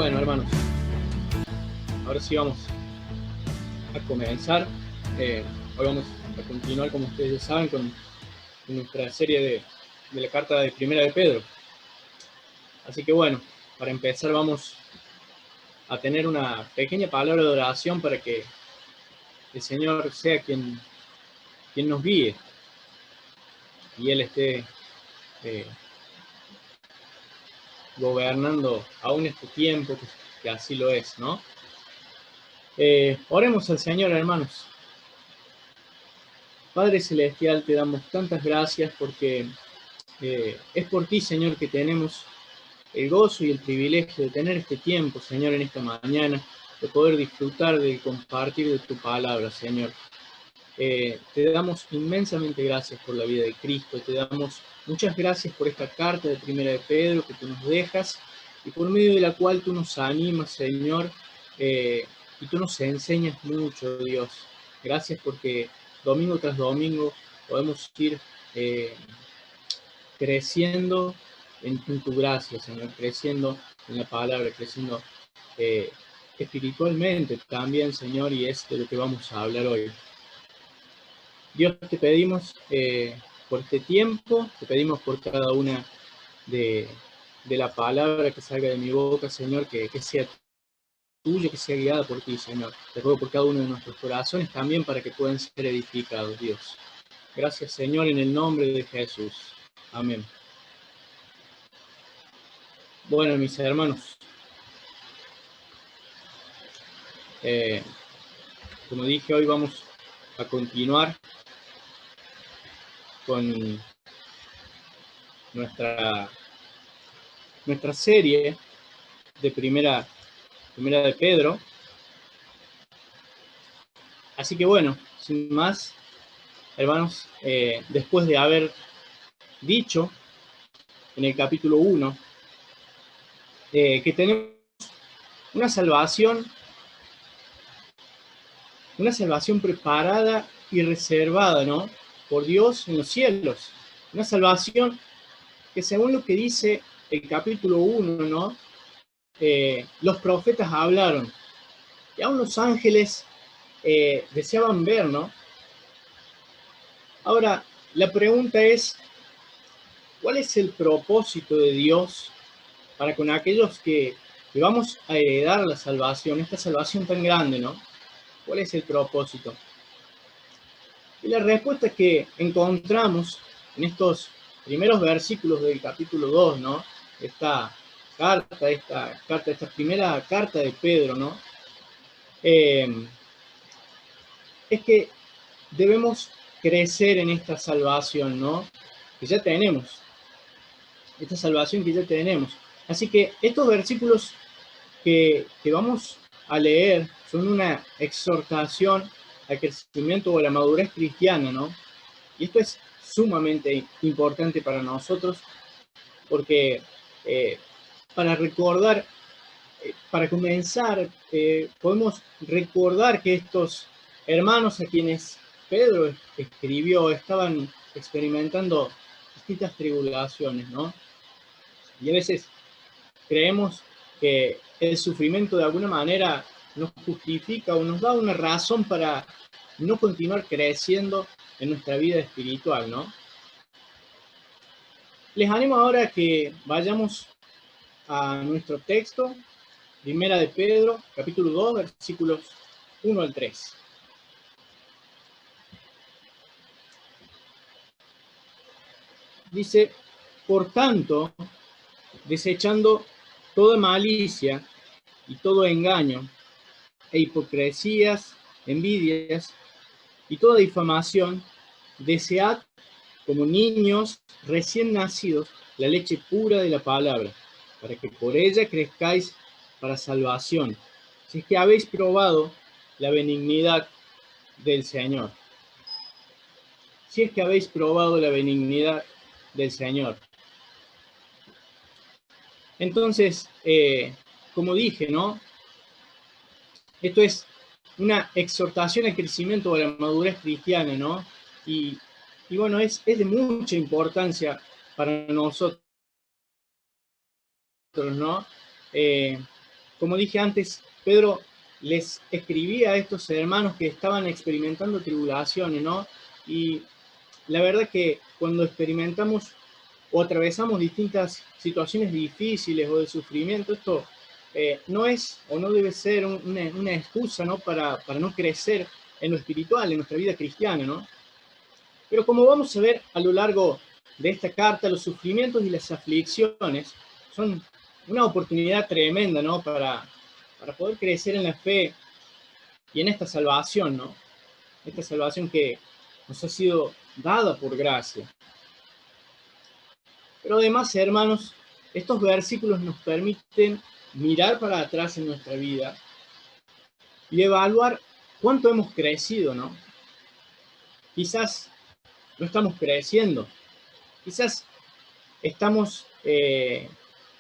Bueno, hermanos, ahora sí vamos a comenzar. Hoy vamos a continuar, como ustedes ya saben, con nuestra serie de la carta de Primera de Pedro. Así que bueno, para empezar vamos a tener una pequeña palabra de oración para que el Señor sea quien nos guíe y Él esté gobernando aún este tiempo, que así lo es, ¿no? Oremos al Señor, hermanos. Padre Celestial, te damos tantas gracias porque es por ti, Señor, que tenemos el gozo y el privilegio de tener este tiempo, Señor, en esta mañana, de poder disfrutar, de compartir de tu palabra, Señor. Te damos inmensamente gracias por la vida de Cristo, te damos muchas gracias por esta carta de Primera de Pedro que tú nos dejas y por medio de la cual tú nos animas, Señor, y tú nos enseñas mucho, Dios. Gracias porque domingo tras domingo podemos ir creciendo en tu gracia, Señor, creciendo en la palabra, creciendo espiritualmente también, Señor, y es de lo que vamos a hablar hoy. Dios, te pedimos por este tiempo, te pedimos por cada una de la palabra que salga de mi boca, Señor, que sea tuya, que sea guiada por ti, Señor. Te ruego por cada uno de nuestros corazones también para que puedan ser edificados, Dios. Gracias, Señor, en el nombre de Jesús. Amén. Bueno, mis hermanos, como dije, hoy vamos a continuar con nuestra serie de primera de Pedro. Así que bueno, sin más, hermanos, después de haber dicho en el capítulo 1 que tenemos una salvación preparada y reservada, ¿no?, por Dios en los cielos. Una salvación que, según lo que dice el capítulo 1, ¿no?, los profetas hablaron y aún los ángeles deseaban ver, ¿no? Ahora, la pregunta es, ¿cuál es el propósito de Dios para con aquellos que vamos a heredar la salvación, esta salvación tan grande, ¿no? ¿Cuál es el propósito? Y la respuesta que encontramos en estos primeros versículos del capítulo 2, ¿no?, esta primera carta de Pedro, ¿no?, es que debemos crecer en esta salvación, ¿no?, que ya tenemos. Esta salvación que ya tenemos. Así que estos versículos que vamos a leer son una exhortación al crecimiento o a la madurez cristiana, ¿no? Y esto es sumamente importante para nosotros porque para recordar, para comenzar, podemos recordar que estos hermanos a quienes Pedro escribió estaban experimentando distintas tribulaciones, ¿no? Y a veces creemos que el sufrimiento de alguna manera nos justifica o nos da una razón para no continuar creciendo en nuestra vida espiritual, ¿no? Les animo ahora a que vayamos a nuestro texto, Primera de Pedro, capítulo 2, versículos 1 al 3. Dice, por tanto, desechando toda malicia y todo engaño, e hipocresías, envidias y toda difamación, desead como niños recién nacidos la leche pura de la palabra, para que por ella crezcáis para salvación, si es que habéis probado la benignidad del Señor. Si es que habéis probado la benignidad del Señor. Entonces, como dije, ¿no?, esto es una exhortación al crecimiento o a la madurez cristiana, ¿no? Y bueno, es de mucha importancia para nosotros, ¿no? como dije antes, Pedro les escribía a estos hermanos que estaban experimentando tribulaciones, ¿no? Y la verdad que cuando experimentamos o atravesamos distintas situaciones difíciles o de sufrimiento, esto no es o no debe ser una excusa, ¿no? Para no crecer en lo espiritual, en nuestra vida cristiana, ¿no? Pero como vamos a ver a lo largo de esta carta, los sufrimientos y las aflicciones son una oportunidad tremenda, ¿no? Para poder crecer en la fe y en esta salvación, ¿no? Esta salvación que nos ha sido dada por gracia. Pero además, hermanos, estos versículos nos permiten mirar para atrás en nuestra vida y evaluar cuánto hemos crecido, ¿no? Quizás no estamos creciendo, quizás estamos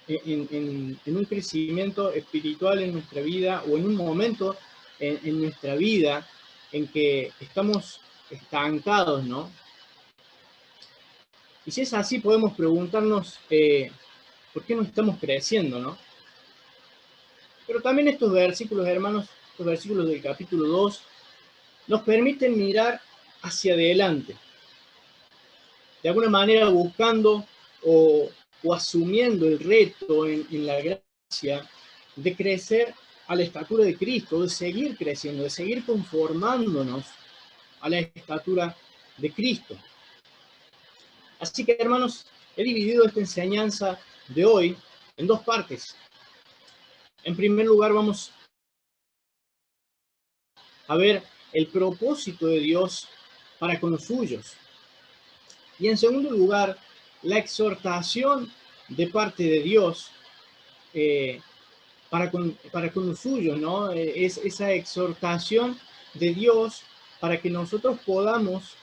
en un crecimiento espiritual en nuestra vida o en un momento en nuestra vida en que estamos estancados, ¿no? Y si es así, podemos preguntarnos por qué no estamos creciendo, ¿no? Pero también estos versículos, hermanos, estos versículos del capítulo 2, nos permiten mirar hacia adelante, de alguna manera buscando o asumiendo el reto en la gracia de crecer a la estatura de Cristo, de seguir creciendo, de seguir conformándonos a la estatura de Cristo. Así que, hermanos, he dividido esta enseñanza de hoy en dos partes. En primer lugar, vamos a ver el propósito de Dios para con los suyos. Y en segundo lugar, la exhortación de parte de Dios para con los suyos, ¿no? Es esa exhortación de Dios para que nosotros podamos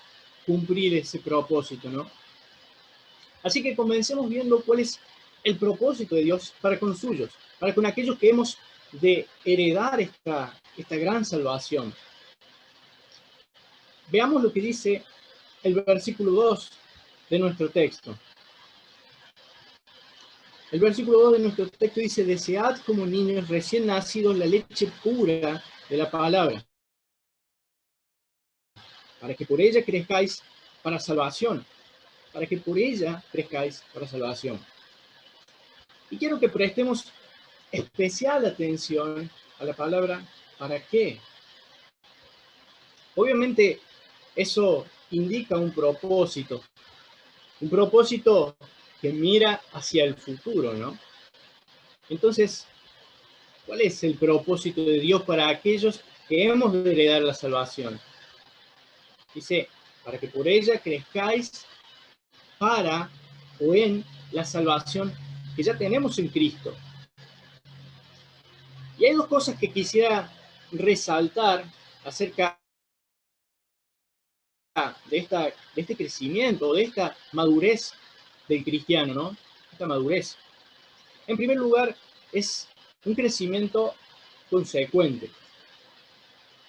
cumplir ese propósito, ¿no? Así que comencemos viendo cuál es el propósito de Dios para con los suyos, para con aquellos que hemos de heredar esta gran salvación. Veamos lo que dice el versículo 2 de nuestro texto. El versículo 2 de nuestro texto dice: desead como niños recién nacidos la leche pura de la palabra, para que por ella crezcáis para salvación, para que por ella crezcáis para salvación. Y quiero que prestemos especial atención a la palabra ¿para qué? Obviamente eso indica un propósito que mira hacia el futuro, ¿no? Entonces, ¿cuál es el propósito de Dios para aquellos que hemos de heredar la salvación? Dice, para que por ella crezcáis para o en la salvación que ya tenemos en Cristo. Y hay dos cosas que quisiera resaltar acerca de este crecimiento, de esta madurez del cristiano, ¿no? Esta madurez. En primer lugar, es un crecimiento consecuente.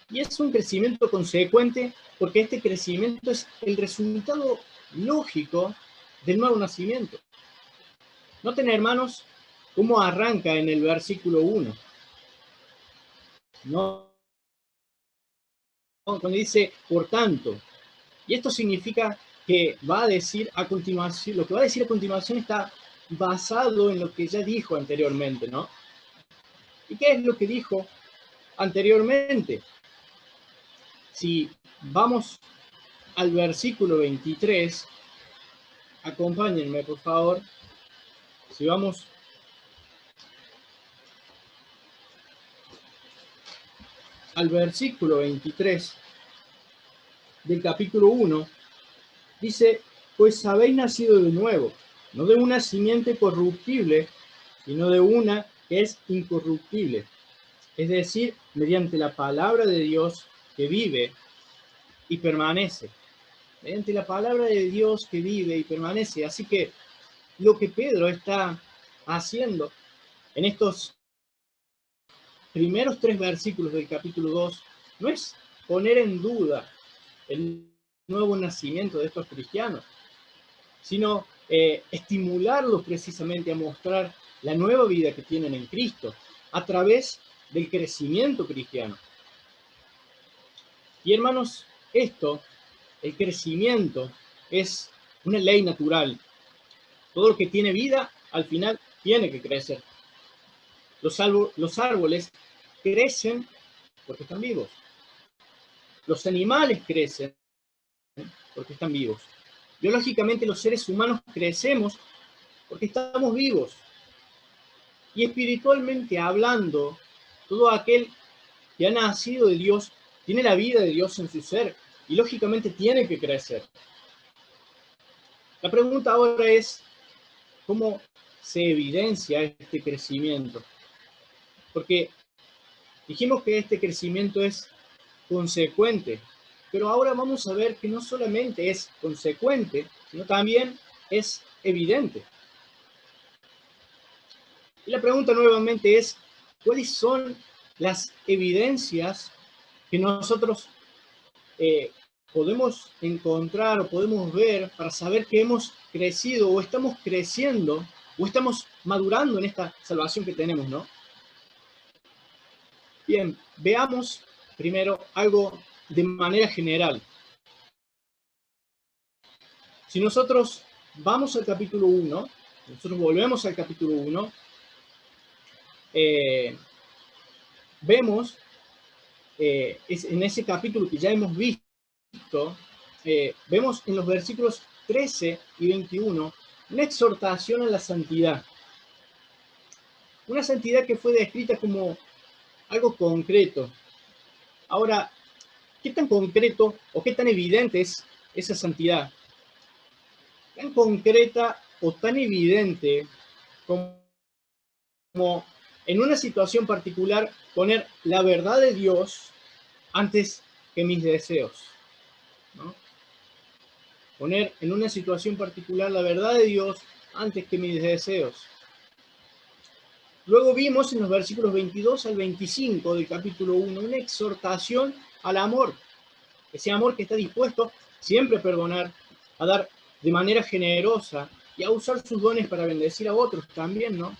Y es un crecimiento consecuente porque este crecimiento es el resultado lógico del nuevo nacimiento. Noten, hermanos, cómo arranca en el versículo 1. ¿No? Cuando dice, por tanto. Y esto significa que va a decir a continuación, lo que va a decir a continuación está basado en lo que ya dijo anteriormente, ¿no? ¿Y qué es lo que dijo anteriormente? Si vamos al versículo 23, acompáñenme por favor, si vamos al versículo 23 del capítulo 1, dice, pues habéis nacido de nuevo, no de una simiente corruptible, sino de una que es incorruptible, es decir, mediante la palabra de Dios que vive y permanece. Mediante la palabra de Dios que vive y permanece. Así que lo que Pedro está haciendo en estos primeros 3 versículos del capítulo 2 no es poner en duda el nuevo nacimiento de estos cristianos, sino estimularlos precisamente a mostrar la nueva vida que tienen en Cristo. a través del crecimiento cristiano. Y hermanos, el crecimiento, es una ley natural. Todo lo que tiene vida, al final, tiene que crecer. Los árboles crecen porque están vivos. Los animales crecen porque están vivos. Biológicamente, los seres humanos crecemos porque estamos vivos. Y espiritualmente hablando, todo aquel que ha nacido de Dios tiene la vida de Dios en su ser y lógicamente tiene que crecer. La pregunta ahora es, ¿cómo se evidencia este crecimiento? Porque dijimos que este crecimiento es consecuente, pero ahora vamos a ver que no solamente es consecuente, sino también es evidente. Y la pregunta nuevamente es, ¿cuáles son las evidencias que nosotros podemos encontrar o podemos ver para saber que hemos crecido o estamos creciendo o estamos madurando en esta salvación que tenemos, ¿no? Bien, veamos primero algo de manera general. Si nosotros vamos al capítulo 1, nosotros volvemos al capítulo 1, vemos en ese capítulo que ya hemos visto, vemos en los versículos 13 y 21 una exhortación a la santidad. Una santidad que fue descrita como algo concreto. Ahora, ¿qué tan concreto o qué tan evidente es esa santidad? Tan concreta o tan evidente como en una situación particular poner la verdad de Dios antes que mis deseos, ¿no? Poner en una situación particular la verdad de Dios antes que mis deseos. Luego vimos en los versículos 22 al 25 del capítulo 1 una exhortación al amor. Ese amor que está dispuesto siempre a perdonar, a dar de manera generosa y a usar sus dones para bendecir a otros también, ¿no?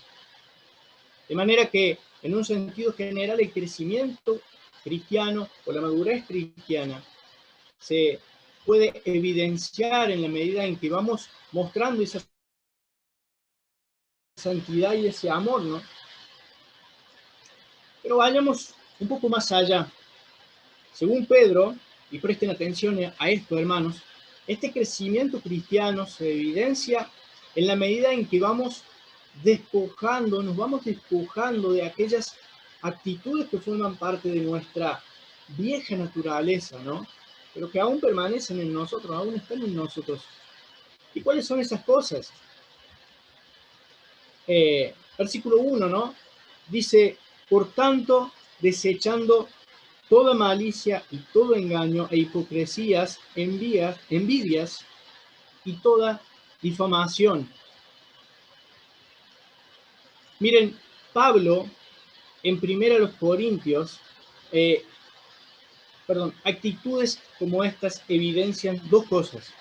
De manera que, en un sentido general, el crecimiento cristiano o la madurez cristiana se puede evidenciar en la medida en que vamos mostrando esa santidad y ese amor, ¿no? Pero vayamos un poco más allá. Según Pedro, y presten atención a esto, hermanos, este crecimiento cristiano se evidencia en la medida en que nos vamos despojando de aquellas actitudes que forman parte de nuestra vieja naturaleza, ¿no? Pero que aún permanecen en nosotros, aún están en nosotros. ¿Y cuáles son esas cosas? Versículo 1, ¿no? Dice, por tanto, desechando toda malicia y todo engaño e hipocresías, envidias y toda difamación. Miren, Pablo, en 1 Corintios, actitudes como estas evidencian dos cosas.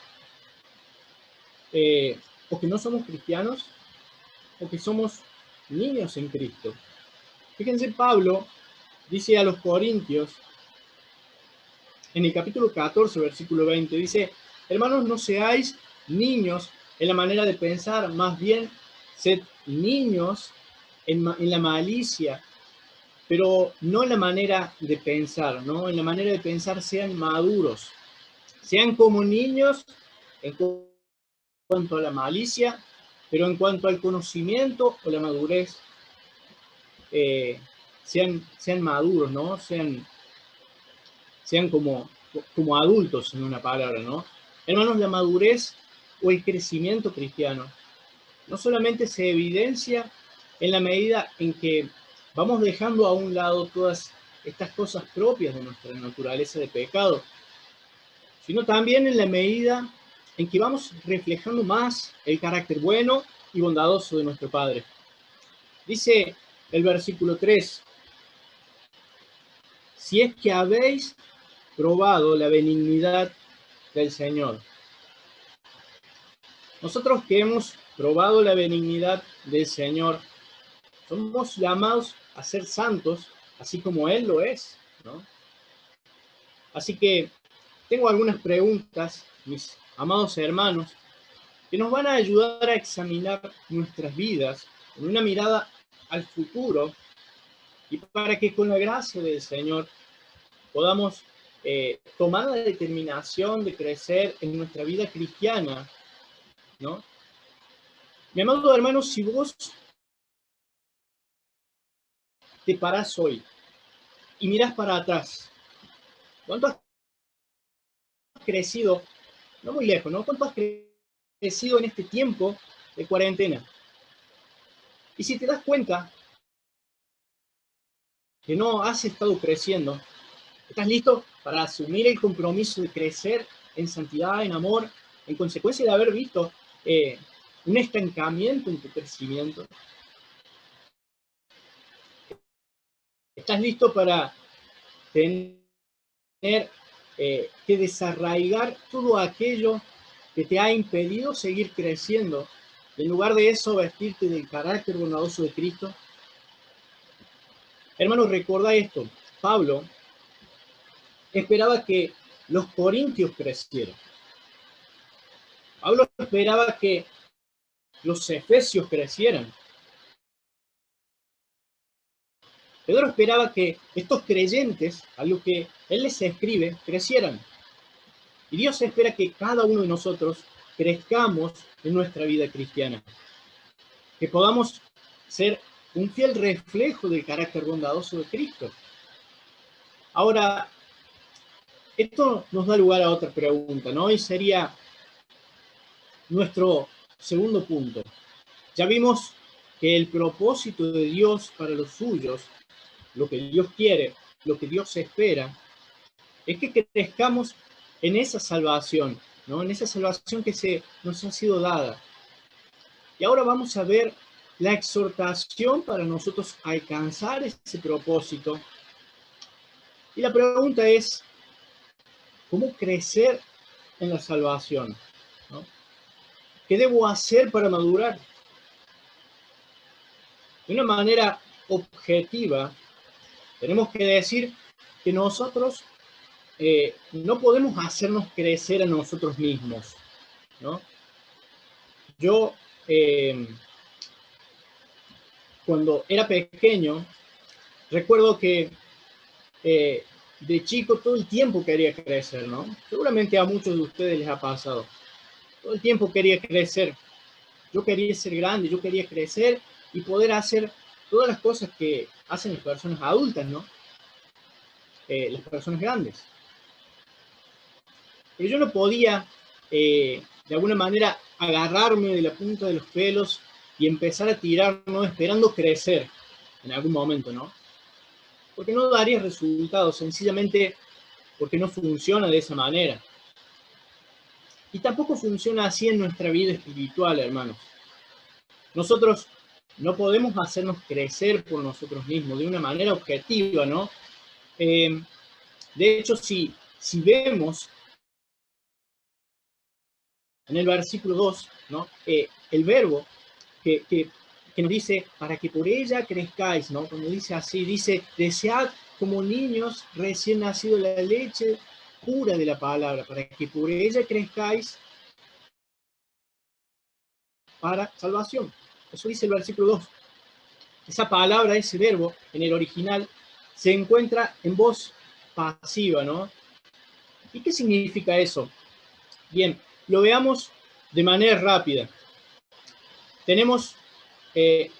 O que no somos cristianos, o que somos niños en Cristo. Fíjense, Pablo dice a los Corintios, en el capítulo 14, versículo 20, dice, hermanos, no seáis niños en la manera de pensar, más bien sed niños en la malicia, pero no en la manera de pensar, ¿no? En la manera de pensar sean maduros, sean como niños en cuanto a la malicia, pero en cuanto al conocimiento o la madurez, sean maduros, ¿no? Sean como adultos, en una palabra, ¿no? Hermanos, la madurez o el crecimiento cristiano no solamente se evidencia en la medida en que vamos dejando a un lado todas estas cosas propias de nuestra naturaleza de pecado, sino también en la medida en que vamos reflejando más el carácter bueno y bondadoso de nuestro Padre. Dice el versículo 3, si es que habéis probado la benignidad del Señor. Nosotros que hemos probado la benignidad del Señor, somos llamados a ser santos, así como Él lo es, ¿no? Así que tengo algunas preguntas, mis amados hermanos, que nos van a ayudar a examinar nuestras vidas con una mirada al futuro y para que con la gracia del Señor podamos tomar la determinación de crecer en nuestra vida cristiana, ¿no? Mi amado hermano, si vos te parás hoy y mirás para atrás, ¿cuánto has crecido? No muy lejos, ¿no? ¿Cuánto has crecido en este tiempo de cuarentena? Y si te das cuenta que no has estado creciendo, ¿estás listo para asumir el compromiso de crecer en santidad, en amor, en consecuencia de haber visto un estancamiento en tu crecimiento? ¿Estás listo para tener que desarraigar todo aquello que te ha impedido seguir creciendo? En lugar de eso, vestirte del carácter bondadoso de Cristo. Hermano, recuerda esto. Pablo esperaba que los corintios crecieran. Pablo esperaba que los efesios crecieran. Pedro esperaba que estos creyentes, a lo que él les escribe, crecieran. Y Dios espera que cada uno de nosotros crezcamos en nuestra vida cristiana. Que podamos ser un fiel reflejo del carácter bondadoso de Cristo. Ahora, esto nos da lugar a otra pregunta, ¿no? Y sería nuestro segundo punto. Ya vimos que el propósito de Dios para los suyos, lo que Dios quiere, lo que Dios espera, es que crezcamos en esa salvación, ¿no? En esa salvación que nos ha sido dada. Y ahora vamos a ver la exhortación para nosotros alcanzar ese propósito. Y la pregunta es, ¿cómo crecer en la salvación? ¿No? ¿Qué debo hacer para madurar? De una manera objetiva, tenemos que decir que nosotros no podemos hacernos crecer a nosotros mismos, ¿no? Yo, cuando era pequeño, recuerdo que de chico todo el tiempo quería crecer, ¿no? Seguramente a muchos de ustedes les ha pasado. Todo el tiempo quería crecer. Yo quería ser grande, yo quería crecer y poder hacer todas las cosas que hacen las personas adultas, ¿no? Las personas grandes. Pero yo no podía, de alguna manera, agarrarme de la punta de los pelos y empezar a tirar, ¿no? Esperando crecer en algún momento, ¿no? Porque no daría resultados, sencillamente porque no funciona de esa manera. Y tampoco funciona así en nuestra vida espiritual, hermanos. Nosotros no podemos hacernos crecer por nosotros mismos de una manera objetiva, ¿no? De hecho, si vemos en el versículo 2, ¿no? El verbo que nos dice, para que por ella crezcáis, ¿no? Cuando dice así, dice, desead como niños recién nacidos la leche pura de la palabra, para que por ella crezcáis para salvación. Eso dice el versículo 2. Esa palabra, ese verbo, en el original, se encuentra en voz pasiva, ¿no? ¿Y qué significa eso? Bien, lo veamos de manera rápida. Tenemos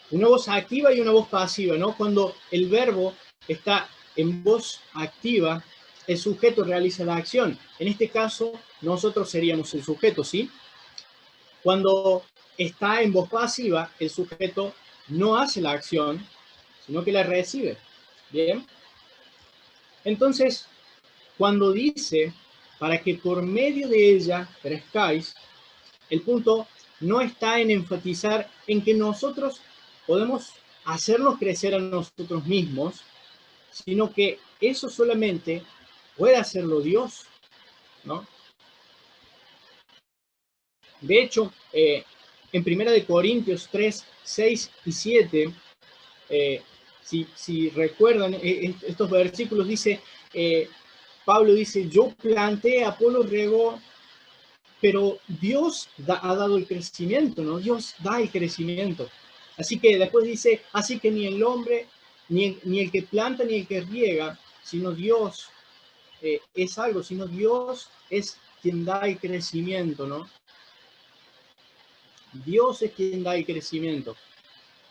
una voz activa y una voz pasiva, ¿no? Cuando el verbo está en voz activa, el sujeto realiza la acción. En este caso, nosotros seríamos el sujeto, ¿sí? Cuando está en voz pasiva, el sujeto no hace la acción, sino que la recibe. Bien. Entonces, cuando dice, para que por medio de ella crezcáis, el punto no está en enfatizar en que nosotros podemos hacernos crecer a nosotros mismos, sino que eso solamente puede hacerlo Dios, ¿no? De hecho, en 1 Corintios 3, 6 y 7, si recuerdan estos versículos, dice, Pablo dice, yo planté, Apolo regó, pero Dios ha dado el crecimiento, ¿no? Dios da el crecimiento. Así que después dice, así que ni el hombre, ni el que planta, ni el que riega, sino Dios es algo, sino Dios es quien da el crecimiento, ¿no? Dios es quien da el crecimiento.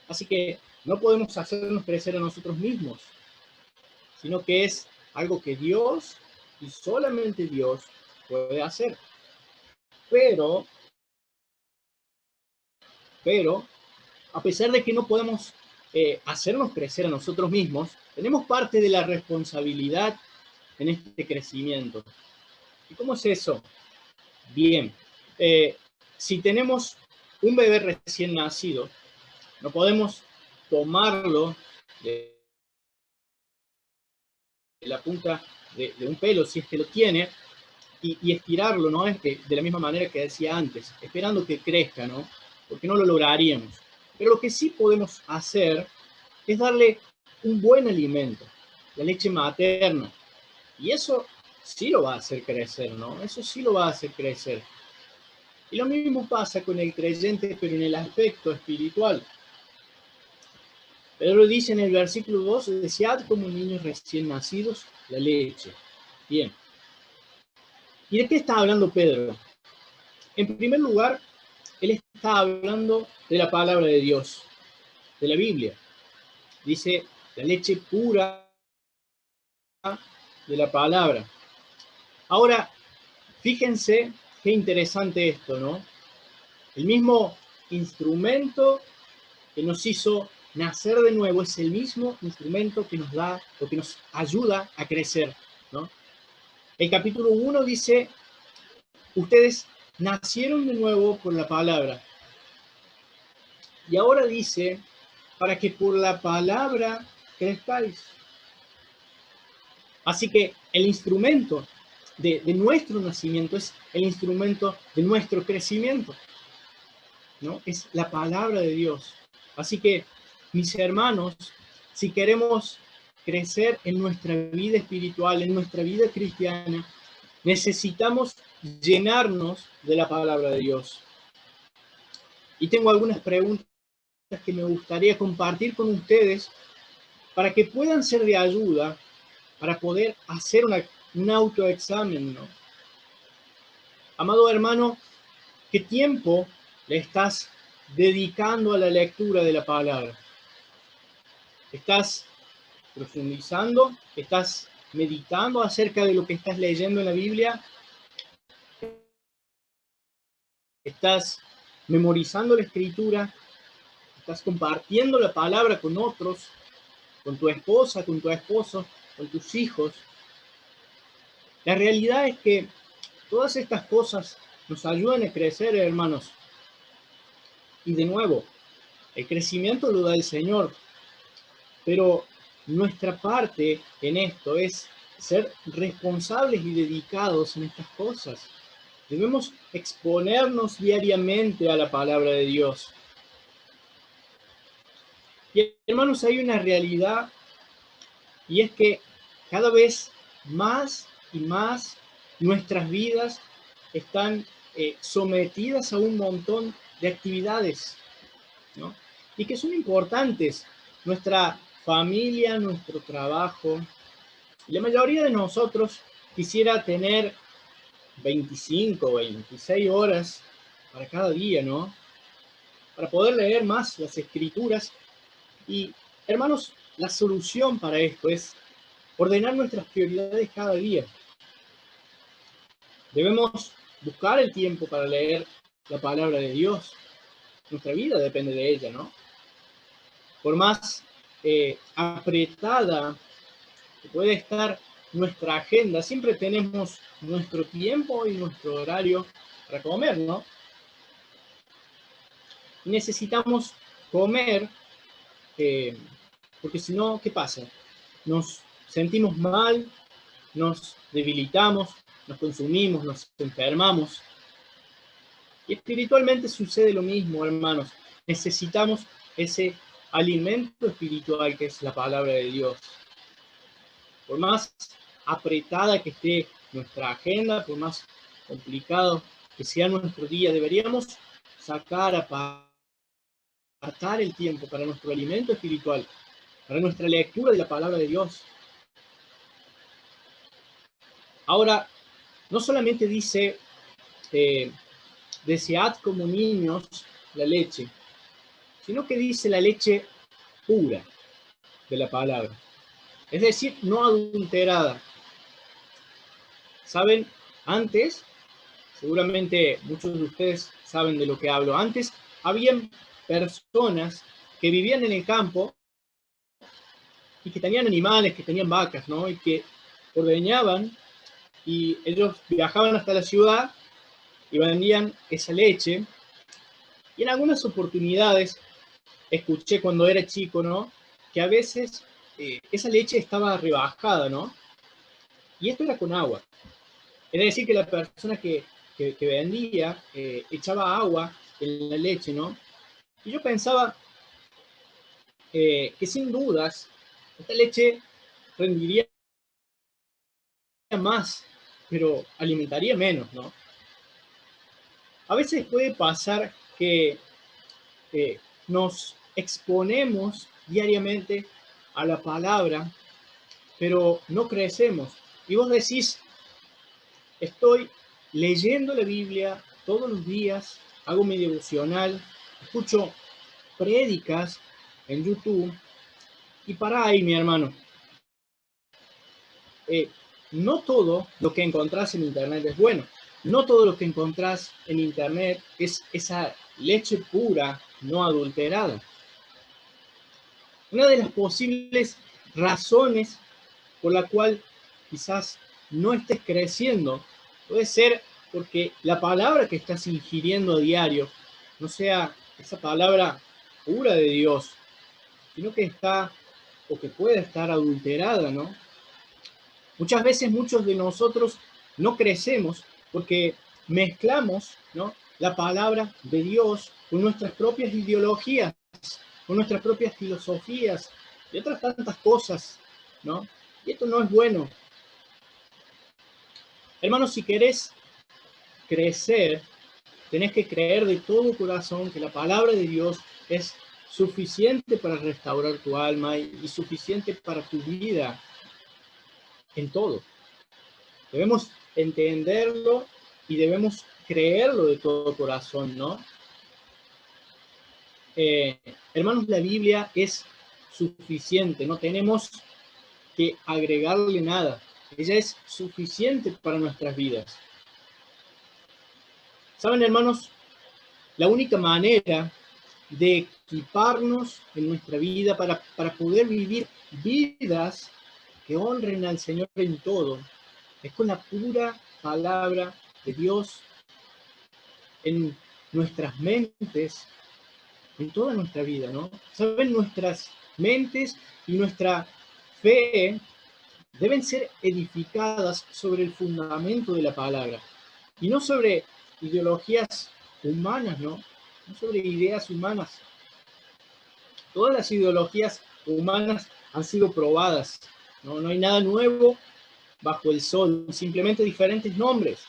Así que no podemos hacernos crecer a nosotros mismos, sino que es algo que Dios y solamente Dios puede hacer. Pero, a pesar de que no podemos hacernos crecer a nosotros mismos, tenemos parte de la responsabilidad en este crecimiento. ¿Y cómo es eso? Bien, si tenemos un bebé recién nacido, no podemos tomarlo de la punta de un pelo, si es que lo tiene, y estirarlo, ¿no? De la misma manera que decía antes, esperando que crezca, ¿no? Porque no lo lograríamos. Pero lo que sí podemos hacer es darle un buen alimento, la leche materna. Y eso sí lo va a hacer crecer, ¿no? Eso sí lo va a hacer crecer. Y lo mismo pasa con el creyente, pero en el aspecto espiritual. Pedro dice en el versículo 2, desead como niños recién nacidos la leche. Bien. ¿Y de qué está hablando Pedro? En primer lugar, él está hablando de la palabra de Dios, de la Biblia. Dice, la leche pura de la palabra. Ahora, fíjense qué interesante esto, ¿no? El mismo instrumento que nos hizo nacer de nuevo es el mismo instrumento que nos da o que nos ayuda a crecer, ¿no? El capítulo 1 dice, ustedes nacieron de nuevo por la palabra. Y ahora dice, para que por la palabra crezcáis. Así que el instrumento de nuestro nacimiento es el instrumento de nuestro crecimiento, ¿no? Es la palabra de Dios. Así que, mis hermanos, si queremos crecer en nuestra vida espiritual, en nuestra vida cristiana, necesitamos llenarnos de la palabra de Dios. Y tengo algunas preguntas que me gustaría compartir con ustedes para que puedan ser de ayuda para poder hacer un autoexamen, ¿no? Amado hermano, ¿qué tiempo le estás dedicando a la lectura de la palabra? ¿Estás profundizando? ¿Estás meditando acerca de lo que estás leyendo en la Biblia? ¿Estás memorizando la escritura? ¿Estás compartiendo la palabra con otros? ¿Con tu esposa, con tu esposo, con tus hijos? La realidad es que todas estas cosas nos ayudan a crecer, hermanos. Y de nuevo, el crecimiento lo da el Señor, pero nuestra parte en esto es ser responsables y dedicados en estas cosas. Debemos exponernos diariamente a la palabra de Dios. Y hermanos, hay una realidad, y es que cada vez más y más nuestras vidas están sometidas a un montón de actividades, ¿no? Y que son importantes. Nuestra familia, nuestro trabajo. La mayoría de nosotros quisiera tener 25 o 26 horas para cada día, ¿no? Para poder leer más las escrituras. Y, hermanos, la solución para esto es ordenar nuestras prioridades cada día. Debemos buscar el tiempo para leer la palabra de Dios. Nuestra vida depende de ella, ¿no? Por más apretada que puede estar nuestra agenda, siempre tenemos nuestro tiempo y nuestro horario para comer, ¿no? Y necesitamos comer, porque si no, ¿qué pasa? Nos sentimos mal, nos debilitamos, nos consumimos, nos enfermamos. Y espiritualmente sucede lo mismo, hermanos. Necesitamos ese alimento espiritual que es la palabra de Dios. Por más apretada que esté nuestra agenda, por más complicado que sea nuestro día, deberíamos sacar, apartar el tiempo para nuestro alimento espiritual, para nuestra lectura de la palabra de Dios. Ahora, no solamente dice, desead como niños la leche, sino que dice la leche pura de la palabra. Es decir, no adulterada. ¿Saben? Antes, seguramente muchos de ustedes saben de lo que hablo. Antes, habían personas que vivían en el campo y que tenían animales, que tenían vacas, ¿no? Y que ordeñaban y ellos viajaban hasta la ciudad y vendían esa leche. Y en algunas oportunidades escuché cuando era chico, ¿no? Que a veces esa leche estaba rebajada, ¿no? Y esto era con agua. Es decir, que la persona que vendía echaba agua en la leche, ¿no? Y yo pensaba que sin dudas esta leche rendiría más, pero alimentaría menos, ¿no? A veces puede pasar que nos exponemos diariamente a la palabra, pero no crecemos. Y vos decís, estoy leyendo la Biblia todos los días, hago mi devocional, escucho prédicas en YouTube, y para ahí, mi hermano, no todo lo que encontrás en Internet es bueno. No todo lo que encontrás en Internet es esa leche pura, no adulterada. Una de las posibles razones por la cual quizás no estés creciendo puede ser porque la palabra que estás ingiriendo a diario no sea esa palabra pura de Dios, sino que está o que puede estar adulterada, ¿no? Muchas veces muchos de nosotros no crecemos porque mezclamos, ¿no?, la palabra de Dios con nuestras propias ideologías, con nuestras propias filosofías y otras tantas cosas, ¿no? Y esto no es bueno. Hermanos, si querés crecer, tenés que creer de todo corazón que la palabra de Dios es suficiente para restaurar tu alma y suficiente para tu vida en todo. Debemos entenderlo y debemos creerlo de todo corazón, ¿no? Hermanos, la Biblia es suficiente, no tenemos que agregarle nada. Ella es suficiente para nuestras vidas. ¿Saben, hermanos? La única manera de equiparnos en nuestra vida para poder vivir vidas que honren al Señor en todo es con la pura palabra de Dios en nuestras mentes, en toda nuestra vida, ¿no? Saben, nuestras mentes y nuestra fe deben ser edificadas sobre el fundamento de la palabra y no sobre ideologías humanas, ¿no? No sobre ideas humanas. Todas las ideologías humanas han sido probadas, ¿no? No hay nada nuevo bajo el sol, simplemente diferentes nombres.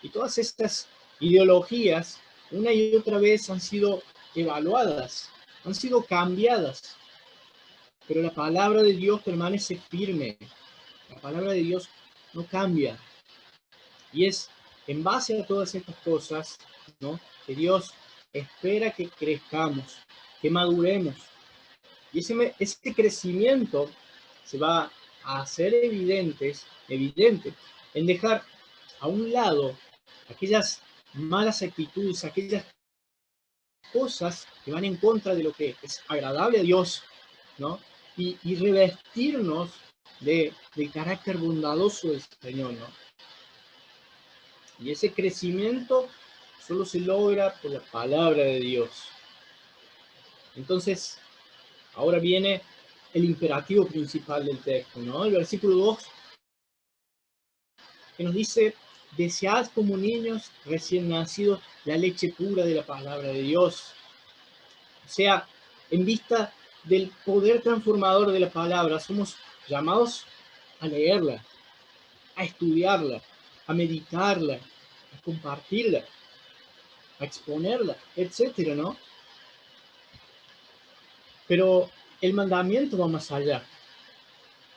Y todas estas ideologías, una y otra vez, han sido evaluadas, han sido cambiadas. Pero la palabra de Dios permanece firme. La palabra de Dios no cambia. Y es en base a todas estas cosas, ¿no?, que Dios espera que crezcamos, que maduremos. Y ese crecimiento se va a hacer evidente en dejar a un lado aquellas malas actitudes, aquellas cosas que van en contra de lo que es agradable a Dios, ¿no? Y revestirnos del carácter bondadoso del Señor, ¿no? Y ese crecimiento solo se logra por la palabra de Dios. Entonces, ahora viene el imperativo principal del texto, ¿no? El versículo 2, que nos dice, desead como niños recién nacidos la leche pura de la palabra de Dios. O sea, en vista del poder transformador de la palabra, somos llamados a leerla, a estudiarla, a meditarla, a compartirla, a exponerla, etcétera, ¿no? Pero el mandamiento va más allá.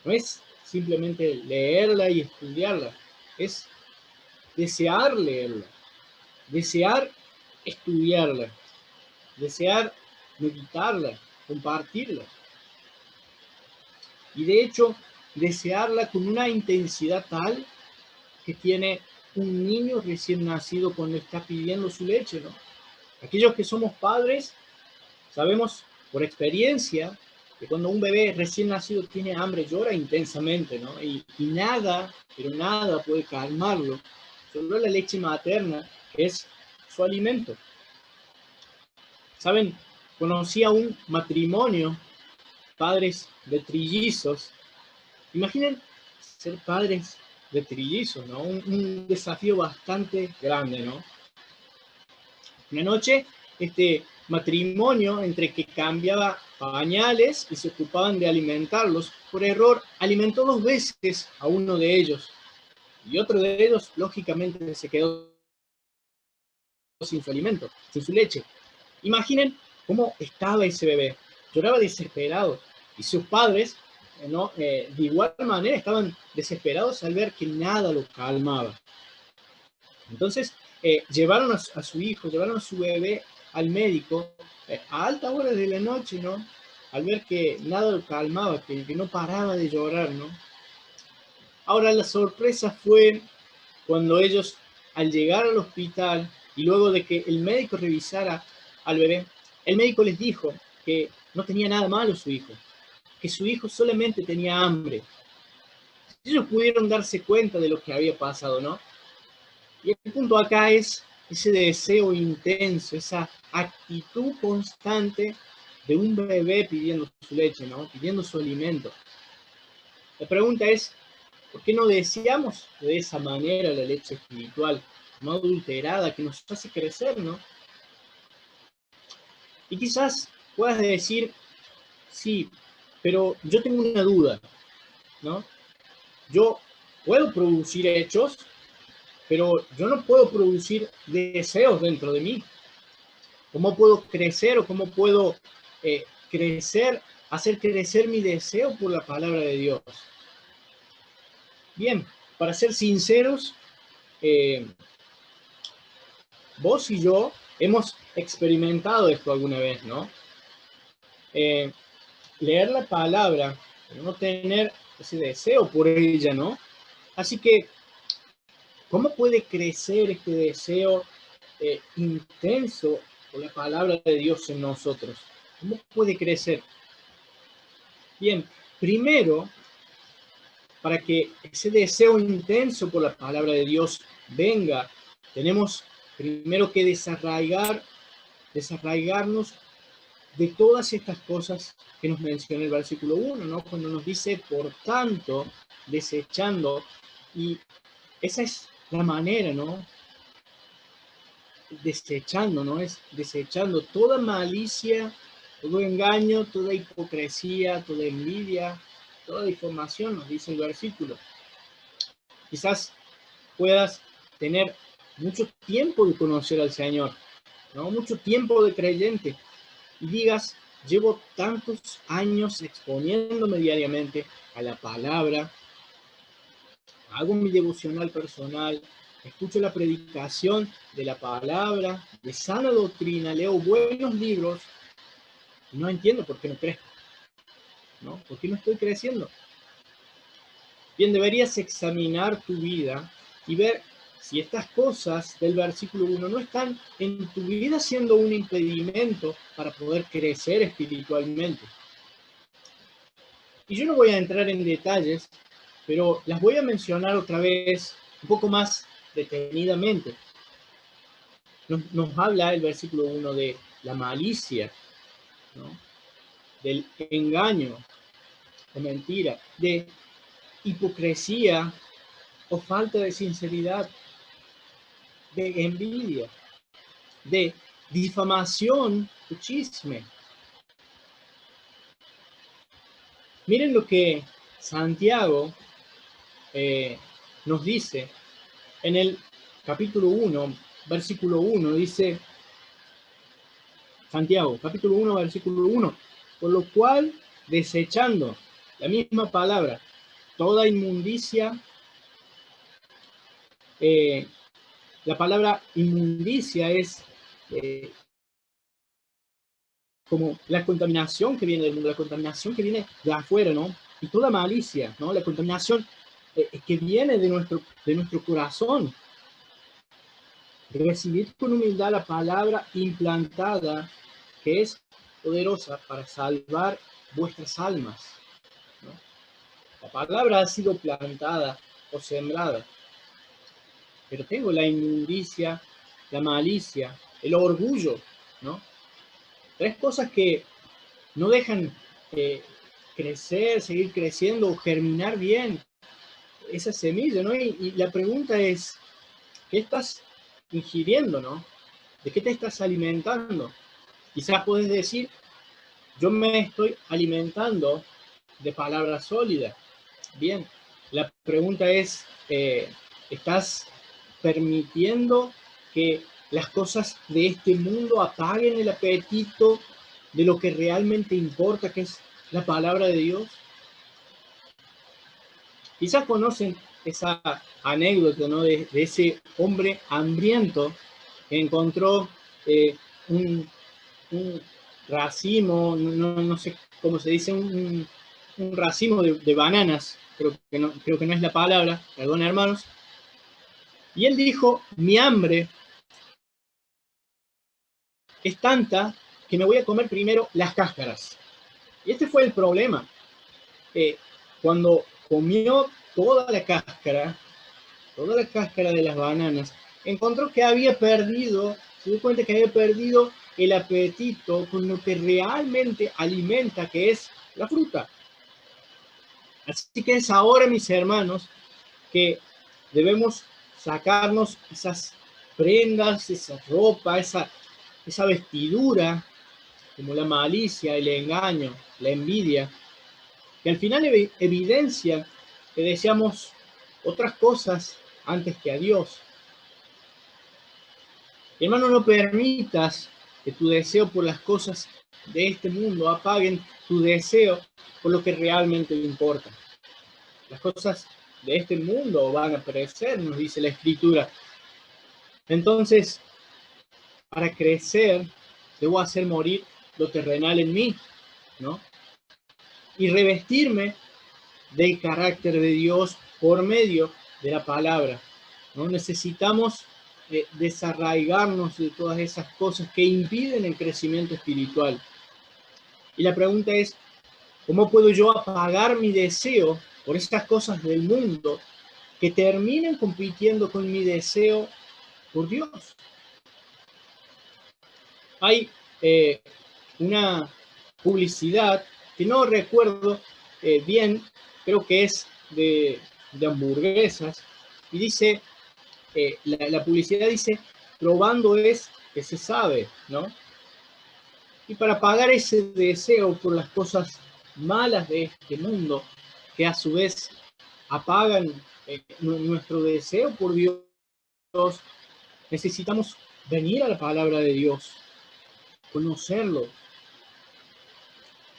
No es simplemente leerla y estudiarla, es desear leerla, desear estudiarla, desear meditarla, compartirla. Y de hecho, desearla con una intensidad tal que tiene un niño recién nacido cuando está pidiendo su leche, ¿no? Aquellos que somos padres sabemos por experiencia que cuando un bebé recién nacido tiene hambre, llora intensamente, ¿no? Y nada, pero nada puede calmarlo. Solo la leche materna es su alimento. ¿Saben? Conocí a un matrimonio, padres de trillizos. Imaginen ser padres de trillizos, ¿no? Un desafío bastante grande, ¿no? Una noche, este matrimonio, entre que cambiaba pañales y se ocupaban de alimentarlos, por error alimentó 2 veces a uno de ellos. Y otro de ellos, lógicamente, se quedó sin su alimento, sin su leche. Imaginen cómo estaba ese bebé. Lloraba desesperado. Y sus padres, ¿no? De igual manera, estaban desesperados al ver que nada lo calmaba. Entonces, llevaron a su hijo, llevaron a su bebé al médico a altas horas de la noche, ¿no? Al ver que nada lo calmaba, que no paraba de llorar, ¿no? Ahora, la sorpresa fue cuando ellos, al llegar al hospital y luego de que el médico revisara al bebé, el médico les dijo que no tenía nada malo su hijo, que su hijo solamente tenía hambre. Ellos pudieron darse cuenta de lo que había pasado, ¿no? Y el punto acá es ese deseo intenso, esa actitud constante de un bebé pidiendo su leche, ¿no? Pidiendo su alimento. La pregunta es, ¿por qué no deseamos de esa manera la leche espiritual, no adulterada, que nos hace crecer, ¿no? Y quizás puedas decir, sí, pero yo tengo una duda, ¿no? Yo puedo producir hechos, pero yo no puedo producir deseos dentro de mí. ¿Cómo puedo crecer o cómo puedo crecer, hacer crecer mi deseo por la palabra de Dios? Bien, para ser sinceros, eh, vos y yo hemos experimentado esto alguna vez, ¿no? Eh, leer la palabra, pero no tener ese deseo por ella, ¿no? Así que, ¿cómo puede crecer este deseo intenso por la palabra de Dios en nosotros? ¿Cómo puede crecer? Bien, primero, para que ese deseo intenso por la palabra de Dios venga, tenemos primero que desarraigarnos de todas estas cosas que nos menciona el versículo 1, ¿no? Cuando nos dice, por tanto, desechando, y esa es la manera, ¿no? Desechando, ¿no? Es desechando toda malicia, todo engaño, toda hipocresía, toda envidia, toda difamación, nos dice el versículo. Quizás puedas tener mucho tiempo de conocer al Señor, ¿no? Mucho tiempo de creyente, y digas, llevo tantos años exponiéndome diariamente a la palabra, hago mi devocional personal, escucho la predicación de la palabra, de sana doctrina, leo buenos libros, y no entiendo por qué no crezco, ¿no? ¿Por qué no estoy creciendo? Bien, deberías examinar tu vida y ver si estas cosas del versículo 1 no están en tu vida siendo un impedimento para poder crecer espiritualmente. Y yo no voy a entrar en detalles, pero las voy a mencionar otra vez un poco más detenidamente. Nos habla el versículo 1 de la malicia, ¿no? Del engaño o mentira, de hipocresía o falta de sinceridad, de envidia, de difamación o chisme. Miren lo que Santiago nos dice en el capítulo 1, versículo 1, dice Santiago, capítulo 1, versículo 1, por lo cual, desechando la misma palabra, toda inmundicia, la palabra inmundicia es como la contaminación que viene del mundo, la contaminación que viene de afuera, ¿no? Y toda malicia, ¿no? La contaminación que viene de nuestro corazón. Recibid con humildad la palabra implantada, que es poderosa para salvar vuestras almas, ¿no? La palabra ha sido plantada o sembrada, pero tengo la inmundicia, la malicia, el orgullo, ¿no? Tres cosas que no dejan eh, crecer, seguir creciendo o germinar bien esa semilla, ¿no? Y la pregunta es, ¿qué estás ingiriendo, no? ¿De qué te estás alimentando? Quizás puedes decir, yo me estoy alimentando de palabras sólidas. Bien, la pregunta es, ¿estás permitiendo que las cosas de este mundo apaguen el apetito de lo que realmente importa, que es la palabra de Dios? Quizás conocen esa anécdota, ¿no? De ese hombre hambriento que encontró un, un racimo, no sé cómo se dice, un racimo de bananas, creo que no es la palabra, perdón hermanos, y él dijo, mi hambre es tanta que me voy a comer primero las cáscaras. Y este fue el problema. Cuando comió toda la cáscara de las bananas, encontró que había perdido, se dio cuenta que había perdido el apetito con lo que realmente alimenta, que es la fruta. Así que es ahora, mis hermanos, que debemos sacarnos esas prendas, esa ropa, esa vestidura, como la malicia, el engaño, la envidia, que al final evidencia que deseamos otras cosas antes que a Dios. Hermano, no permitas que tu deseo por las cosas de este mundo apaguen tu deseo por lo que realmente importa. Las cosas de este mundo van a perecer, nos dice la Escritura. Entonces, para crecer, debo hacer morir lo terrenal en mí, ¿no? Y revestirme del carácter de Dios por medio de la palabra, ¿no? Necesitamos desarraigarnos de todas esas cosas que impiden el crecimiento espiritual. Y la pregunta es, ¿cómo puedo yo apagar mi deseo por estas cosas del mundo que terminen compitiendo con mi deseo por Dios? Hay una publicidad que no recuerdo bien, creo que es de hamburguesas, y dice, la publicidad dice, probando es que se sabe, ¿no? Y para pagar ese deseo por las cosas malas de este mundo, que a su vez apagan nuestro deseo por Dios, necesitamos venir a la palabra de Dios, conocerlo.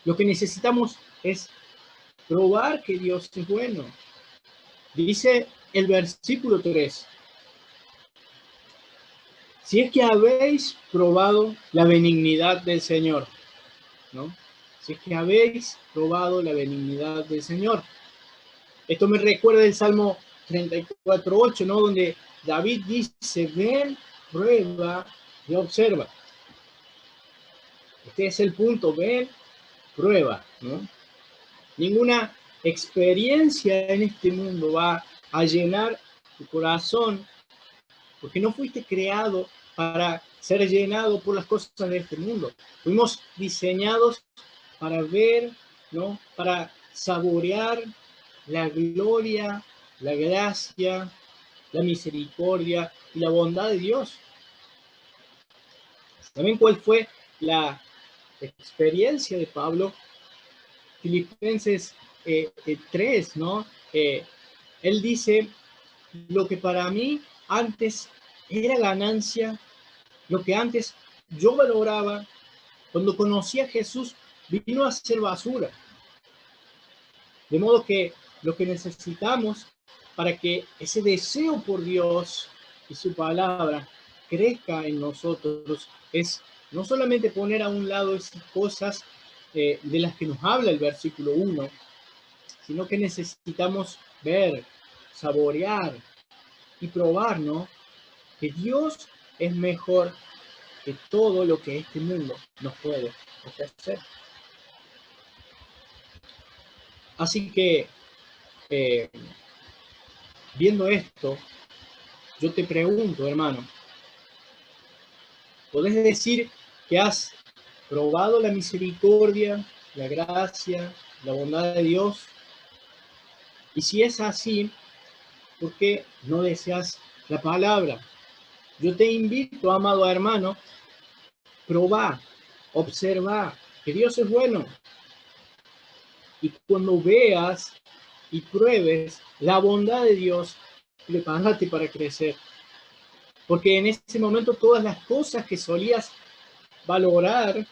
Lo que necesitamos es probar que Dios es bueno. Dice el versículo 3, si es que habéis probado la benignidad del Señor, ¿no? Si es que habéis probado la benignidad del Señor. Esto me recuerda el Salmo 34:8, ¿no? Donde David dice, ven, prueba y observa. Este es el punto, ven, prueba, ¿no? Ninguna experiencia en este mundo va a llenar tu corazón, porque no fuiste creado para ser llenado por las cosas de este mundo. Fuimos diseñados para ver, ¿no? Para saborear la gloria, la gracia, la misericordia y la bondad de Dios. También cuál fue la experiencia de Pablo, Filipenses 3, ¿no? Él dice, lo que para mí antes era ganancia, lo que antes yo valoraba, cuando conocí a Jesús, vino a ser basura. De modo que lo que necesitamos para que ese deseo por Dios y su palabra crezca en nosotros es no solamente poner a un lado esas cosas de las que nos habla el versículo 1, sino que necesitamos ver, saborear y probar, ¿no? Que Dios es mejor que todo lo que este mundo nos puede ofrecer. Así que, eh, viendo esto, yo te pregunto, hermano, ¿podés decir que has probado la misericordia, la gracia, la bondad de Dios? Y si es así, ¿por qué no deseas la palabra? Yo te invito, amado hermano, probá, observa que Dios es bueno. Y cuando veas y pruebes la bondad de Dios, prepárate para crecer. Porque en ese momento todas las cosas que solías valorar,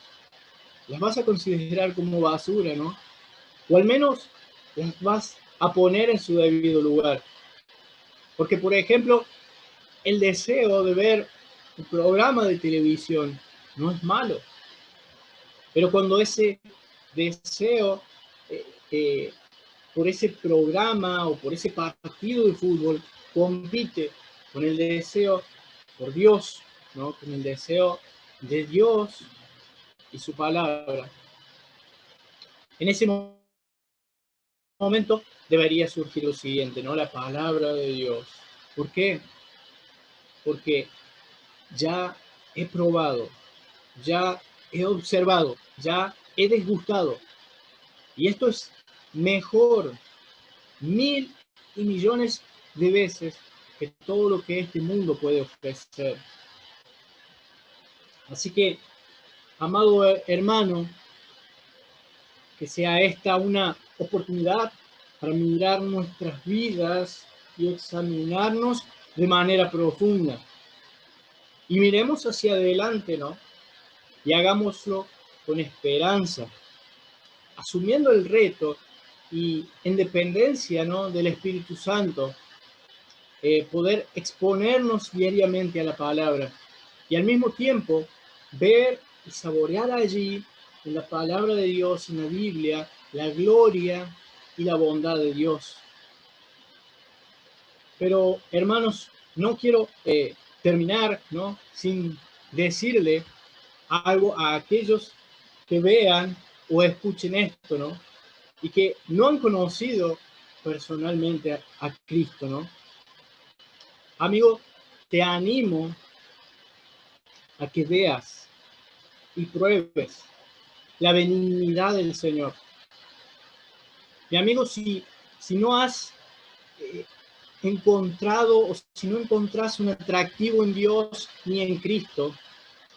las vas a considerar como basura, ¿no? O al menos las vas a poner en su debido lugar. Porque, por ejemplo, el deseo de ver un programa de televisión no es malo. Pero cuando ese deseo eh, eh, por ese programa o por ese partido de fútbol compite con el deseo por Dios, ¿no? Con el deseo de Dios y su palabra. En ese momento debería surgir lo siguiente, ¿no? La palabra de Dios. ¿Por qué? Porque ya he probado, ya he observado, ya he desgustado. Y esto es mejor, 1.000.000.000 de veces que todo lo que este mundo puede ofrecer. Así que, amado hermano, que sea esta una oportunidad para mirar nuestras vidas y examinarnos de manera profunda. Y miremos hacia adelante, ¿no? Y hagámoslo con esperanza, asumiendo el reto y en dependencia, ¿no?, del Espíritu Santo, poder exponernos diariamente a la palabra y al mismo tiempo ver y saborear allí en la palabra de Dios, en la Biblia, la gloria y la bondad de Dios. Pero, hermanos, no quiero terminar, ¿no?, sin decirle algo a aquellos que vean o escuchen esto, ¿no? Y que no han conocido personalmente a Cristo, ¿no? Amigo, te animo a que veas y pruebes la benignidad del Señor. Mi amigo, si no has eh, encontrado o si no encontrás un atractivo en Dios ni en Cristo,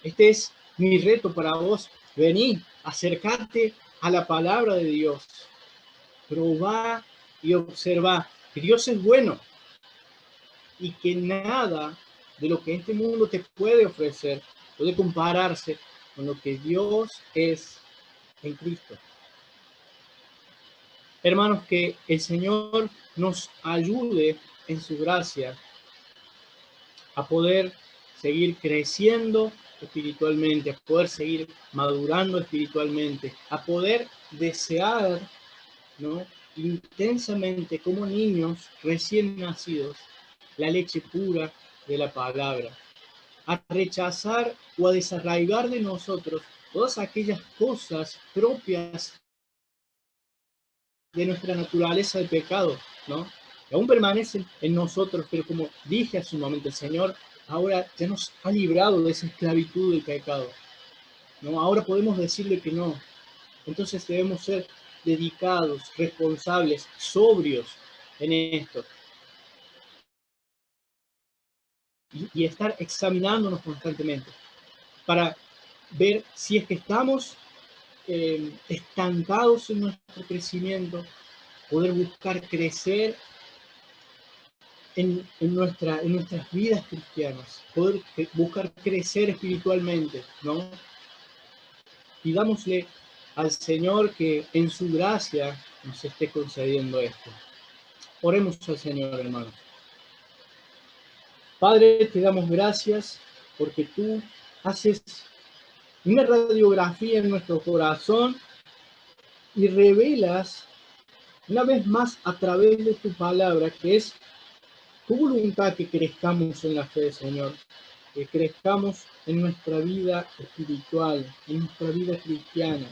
este es mi reto para vos. Vení, acercarte a la palabra de Dios. Probá y observa que Dios es bueno y que nada de lo que este mundo te puede ofrecer puede compararse con lo que Dios es en Cristo. Hermanos, que el Señor nos ayude en su gracia a poder seguir creciendo espiritualmente, a poder seguir madurando espiritualmente, a poder desear, ¿no?, intensamente como niños recién nacidos la leche pura de la palabra, a rechazar o a desarraigar de nosotros todas aquellas cosas propias de nuestra naturaleza de pecado, ¿no? Que aún permanecen en nosotros, pero como dije hace un momento, el Señor ahora ya nos ha librado de esa esclavitud del pecado, ¿no? Ahora podemos decirle que no. Entonces debemos ser dedicados, responsables, sobrios en esto y estar examinándonos constantemente para ver si es que estamos estancados en nuestro crecimiento, poder buscar crecer en nuestras vidas cristianas, poder buscar crecer espiritualmente, ¿no? Pidámosle al Señor que en su gracia nos esté concediendo esto. Oremos al Señor, hermanos. Padre, te damos gracias porque tú haces una radiografía en nuestro corazón y revelas una vez más a través de tu palabra, que es tu voluntad, que crezcamos en la fe, Señor, que crezcamos en nuestra vida espiritual, en nuestra vida cristiana.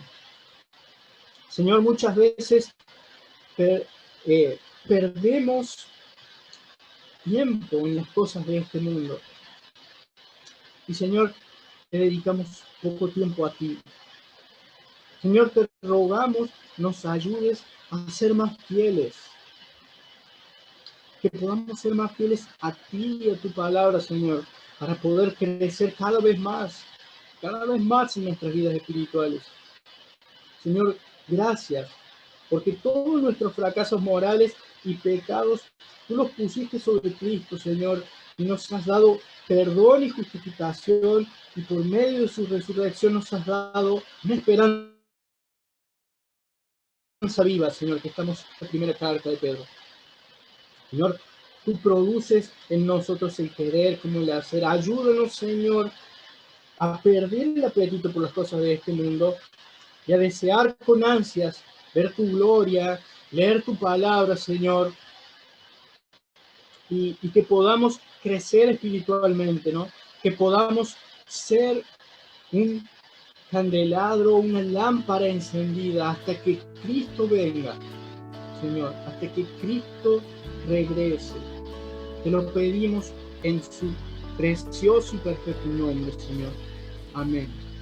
Señor, muchas veces perdemos tiempo en las cosas de este mundo. Y Señor, te dedicamos poco tiempo a ti. Señor, te rogamos, nos ayudes a ser más fieles. Que podamos ser más fieles a ti y a tu palabra, Señor, para poder crecer cada vez más en nuestras vidas espirituales. Señor, gracias, porque todos nuestros fracasos morales y pecados, tú los pusiste sobre Cristo, Señor, y nos has dado perdón y justificación, y por medio de su resurrección nos has dado una esperanza viva, Señor, que estamos en la primera carta de Pedro. Señor, tú produces en nosotros el querer como el hacer. Ayúdanos, Señor, a perder el apetito por las cosas de este mundo y a desear con ansias ver tu gloria, leer tu palabra, Señor, y que podamos crecer espiritualmente, ¿no? Que podamos ser un candelabro, una lámpara encendida hasta que Cristo venga, Señor, hasta que Cristo regrese. Te lo pedimos en su precioso y perfecto nombre, Señor. Amén.